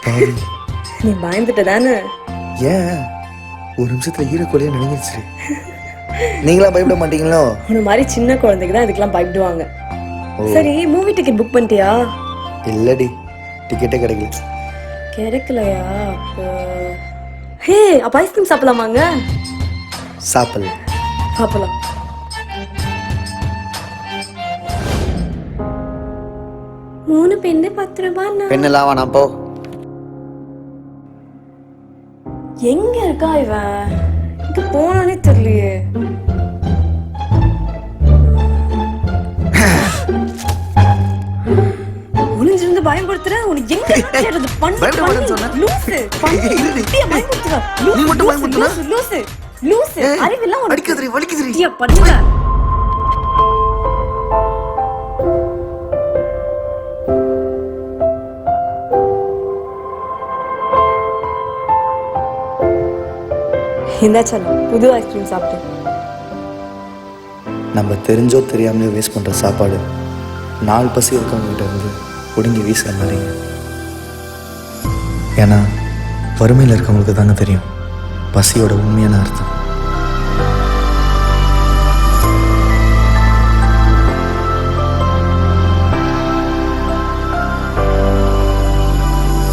பாவி. நீ பயந்துட்ட தானே? ஏன் ஒரு நிமிஷத்துல ஈரக்கொலையா நினைஞ்சிருச்சு. நீங்களா பயப்பட மாட்டீங்களோ? உன்ன மாதிரி சின்ன குழந்தைக்கு தான் இதுக்கெல்லாம் பயப்படுவாங்க. சரி, மூவி டிக்கெட் புக் பண்ணிட்டியா? இல்லடி, டிக்கெட்டே கிடைக்கல. கிடைக்கலையா? ஹே, அப்ப ஐஸ்கிரீம் சாப்பிடலாமாங்க? சாப்பிடல. சாப்பிடலாம். மூணு பெண்ணு 10 ரூபாய். பெண்ணெல்லாம் வேணாம், போ. எங்க இருக்கா இவன்? இது போனானே தெரியலையே. ஒளிஞ்சிருந்து பயன்படுத்துற. உனக்கு எங்க தேடுறது? லூசு. பயன்படுத்துற. நீ மட்டும் பயன்படுத்துற? லூசு. லூசு. அறிவில்லாம் அடிக்குதுடி, வலிக்குதுடி. ஐயா பண்ணுங்க. இந்த புது ஐஸ்கிரீம் சாப்பிட்டேன். நம்ம தெரிஞ்சோ தெரியாமலே வேஸ்ட் பண்ற சாப்பாடு 4 பசி இருக்கவங்க கிட்ட இருந்து ஒடுங்கி வீசுற மாதிரிங்க. ஏன்னா வறுமையில் இருக்கவங்களுக்கு தாங்க தெரியும் பசியோட உண்மையான அர்த்தம்.